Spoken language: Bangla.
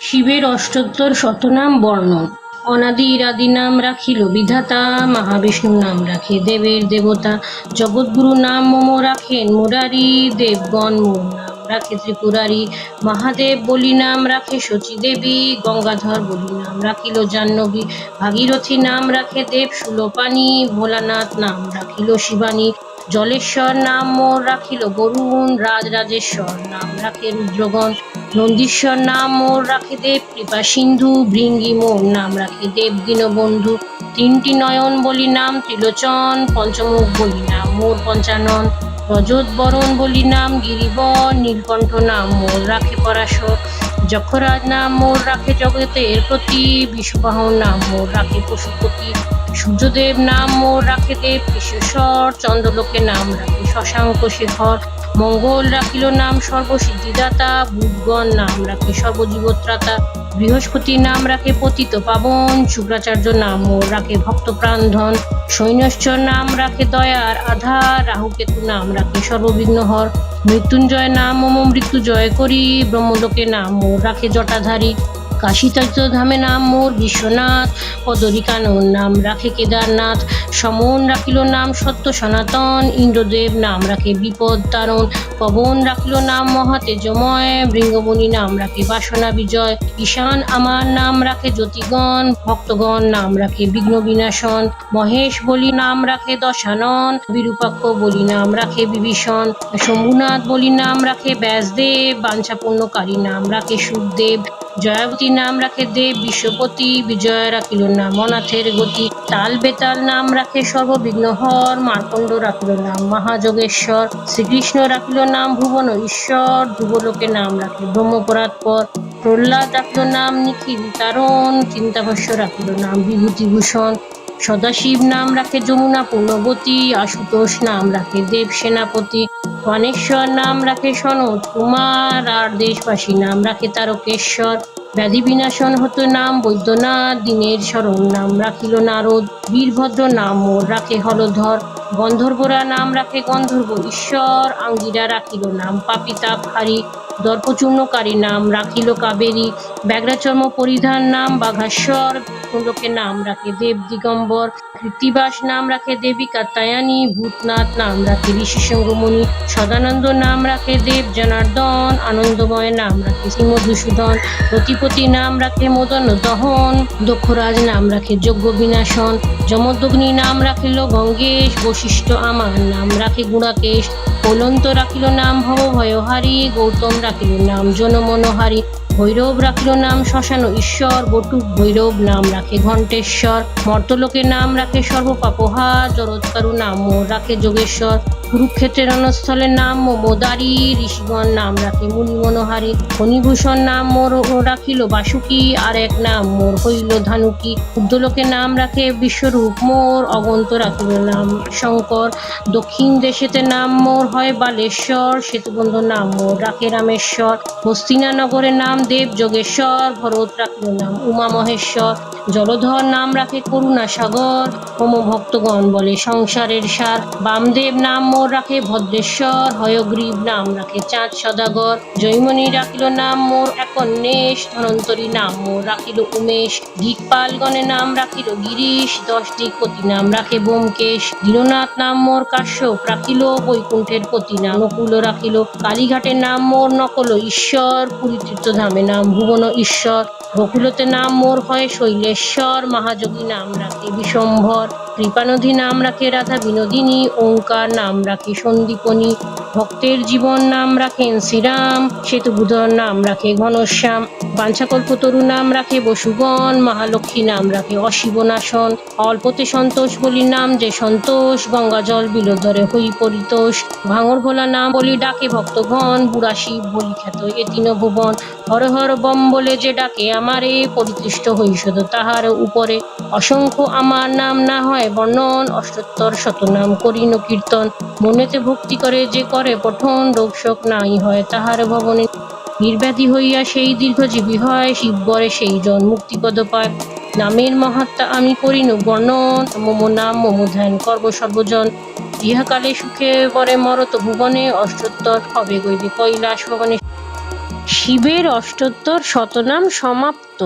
শিবের অষ্টোত্তর শতনাম বর্ণন। অনাদির আদি নাম রাখিল বিধাতা, মহাবিষ্ণু নাম রাখে দেবের দেবতা। জগৎগুরু নাম মম রাখেন মুরারি, দেবগণ মোর নাম রাখে ত্রিপুরারি। মহাদেব বলি নাম রাখে শচী দেবী, গঙ্গাধর বলি নাম রাখিল জাহ্নবী। ভাগীরথী নাম রাখে দেব সুলোপানি, ভোলানাথ নাম রাখিল শিবানী। জলেশ্বর নাম মোর রাখিল বরুণ, রাজরাজেশ্বর নাম রাখে রুদ্রগণ। নন্দীশ্বর নাম মোর রাখে দেব কৃপা সিন্ধু, ভৃঙ্গি মোর নাম রাখে দেব দীনবন্ধু। তিনটি নয়ন বলি নাম ত্রিলোচন, পঞ্চমুখ বলি নাম মোর পঞ্চানন। রজত বরণ বলি নাম গিরিবর, নীলকণ্ঠ নাম মোর রাখে পরাশর। যক্ষরাজ নাম মোর রাখে জগতের প্রতি, বিষবাহন নাম মোর রাখে পশুপতি। সূর্যদেব নাম মোর রাখে দেব কেশেশ্বর, চন্দ্রলোকে নাম রাখে শশাঙ্ক শেখর। মঙ্গল রাখিল নাম সর্বসিদ্ধিদাতা, বুধগণ নাম রাখে সর্বজীবত্রাতা। বৃহস্পতি নাম রাখে পতিত পাবন, শুক্রাচার্য নাম মোর রাখে ভক্ত প্রাণধন। শৈনশ্চর নাম রাখে দয়ার আধার, রাহুকেতু নাম রাখে সর্ববিঘ্নহর। মৃত্যুঞ্জয় নাম মম মৃত্যুজয় করি, ব্রহ্মলোকে নাম মোর রাখে জটাধারী। কাশীতীর্থ ধামে নাম মোর বিশ্বনাথ, পদরিকানন নাম রাখে কেদারনাথ। সমন রাখিল নাম সত্য সনাতন, ইন্দ্রদেব নাম রাখে বিপদ তারণ। পবন রাখিল নাম মহাতেজময়, ভৃঙ্গমণি নাম রাখে বাসনা বিজয়। ঈশান আমার নাম রাখে জ্যোতিগণ, ভক্তগণ নাম রাখে বিঘ্ন বিনাশন। মহেশ বলি নাম রাখে দশানন, বিরূপাক্ষ বলি নাম রাখে বিভীষণ। শম্ভুনাথ বলি নাম রাখে ব্যাসদেব, বাঞ্ছাপূর্ণকারী নাম রাখে সুখদেব। জয়াবতী নাম রাখে দেব বিশ্বপতি, বিজয় রাখিল নাম অনাথের গতি। তাল বেতাল নাম রাখে সর্ববিঘ্নহর, মার্কণ্ড রাখিল নাম মহাযোগেশ্বর। শ্রীকৃষ্ণ রাখিল নাম ভুবন ঈশ্বর, ধ্রুবলোকে নাম রাখে ব্রহ্মপরাৎপর। প্রহ্লাদ রাখিল নাম নিখিল তারণ, চিন্তাভস্য রাখিল নাম বিভূতিভূষণ। সদাশিব নাম রাখে যমুনা পূর্ণবতী, আশুতোষ নাম রাখে দেব সেনাপতি। বানেশ্বর নাম রাখে সনৎ কুমার, আর দেশবাসী নাম রাখে তারকেশ্বর। ব্যাধি বিনাশন হতো নাম বৈদ্যনাথ, দিনের শরণ নাম রাখিল নারদ। বীরভদ্র নাম মোর রাখে হলধর, গন্ধর্বরা নাম রাখে গন্ধর্ব ঈশ্বর। আঙ্গিরা রাখিল নাম পাপিতাপহারী, দর্পচূর্ণকারী নাম রাখিল কাবেরী। ব্যাঘ্রচর্ম পরিধান নাম বাঘাশ্বর, লোকে নাম রাখে দেব দিগম্বর। কৃত্তিবাস নাম রাখে দেবী কাত্যায়নী, ভূতনাথ নাম রাখে ঋষিশৃঙ্গমণি। সদানন্দ নাম রাখে দেব জনার্দন, আনন্দময় নাম রাখে শ্রী মধুসূদন। রতিপতি নাম রাখে মদন দহন, দক্ষরাজ নাম রাখে যজ্ঞ বিনাশন। যমদগ্নি নাম রাখিল গঙ্গেশ, বশিষ্ঠ আমার নাম রাখে গুণাকেশ। কলন্ত রাখিল নাম ভবভয়হারী, গৌতম রাখিল নাম জনমনোহারী। ভৈরব রাখিল নাম শ্মশান ঈশ্বর, বটুক ভৈরব নাম রাখে ঘণ্টেশ্বর। মর্তলোকে নাম রাখে সর্বপাপহার, জরৎকারু নাম মোর রাখে যোগেশ্বর। কুরুক্ষেত্রের রণস্থলের নাম মমদারি, ঋষিগণ নাম রাখে মুনি মনোহারী। ফণিভূষণ নাম মোর রাখিল বাসুকি, আর এক নাম মোর হইল ধানুকি। উর্ধ্বলোকে নাম রাখে বিশ্বরূপ মোর, অগন্ত রাখিল নাম শঙ্কর। দক্ষিণ দেশেতে নাম মোর হয় বালেশ্বর, সেতুবন্ধ নাম মোর রাখে রামেশ্বর। হস্তিনা নগরের নাম দেব যোগেশ্বর, ভরত রাখিল নাম উমা মহেশ্বর। জলধর নাম রাখে করুণা সাগর, মম ভক্তগণ বলে সংসারের সার। বামদেব নাম মোর রাখে ভদ্রেশ্বর, হয়গ্রীব নাম রাখে চাঁদ সদাগর। জয়মণি রাখিল নাম মোর একন্নেশ, ধনন্তরী নাম মোর রাখিল উমেশ। দিকপালগণের নাম রাখিল গিরিশ, 10 দিকপতি নাম রাখে ব্যোমকেশ। দীননাথ নাম মোর কাশ্যপ রাখিল, বৈকুণ্ঠের পতি নাম নকুল রাখিল। কালীঘাটের নাম মোর নকল ঈশ্বর, পুরী তীর্থধামে নাম ভুবন ঈশ্বর। গোকুলতে নাম মোর হয় শৈলেশ্বর, মহাযোগী নাম রাখে বিশ্বম্ভর। কৃপানধী নাম রাখে রাধা বিনোদিনী, ওঙ্কার নাম রাখে সন্দীপনী। ভক্তের জীবন নাম রাখেন শ্রীরাম, সেতুবুধর নাম রাখে ঘনশ্যাম। বাঞ্ছাকল্পতরু নাম রাখে বসুগণ, মহালক্ষ্মী নাম রাখে অশিবনাশন। অল্পতে সন্তোষ বলি নাম যে সন্তোষ, গঙ্গা জল বিলোদরে হই পরিতোষ। ভাঙর ভোলা নাম বলি ডাকে ভক্তগণ, বুড়া শিব বলি খ্যাত এ তিন ভুবন। হর হর বম বলে যে ডাকে আমারে, পরিতৃষ্ট হই সদা তাহার উপরে। অসংখ্য আমার নাম না হয় বর্ণন, অষ্টোত্তর শতনাম করিন কীর্তন। মনেতে ভক্তি করে যে করে পঠন, রোগ শোক নাই হয় তাহার ভবনে। নির্ব্যাধি হইয়া সেই দীর্ঘজীবী হয়, শিববরে সেই জন মুক্তিপদ পায়। নামের মহাত্মা আমি করিনু বর্ণন, মম নাম মম ধ্যান করব সর্বজন। ইহাকালে সুখে বরে মরত ভুবনে, অষ্টোত্তর হবে গৈরে কৈলাস ভবনে। শিবের অষ্টোত্তর শতনাম সমাপ্ত।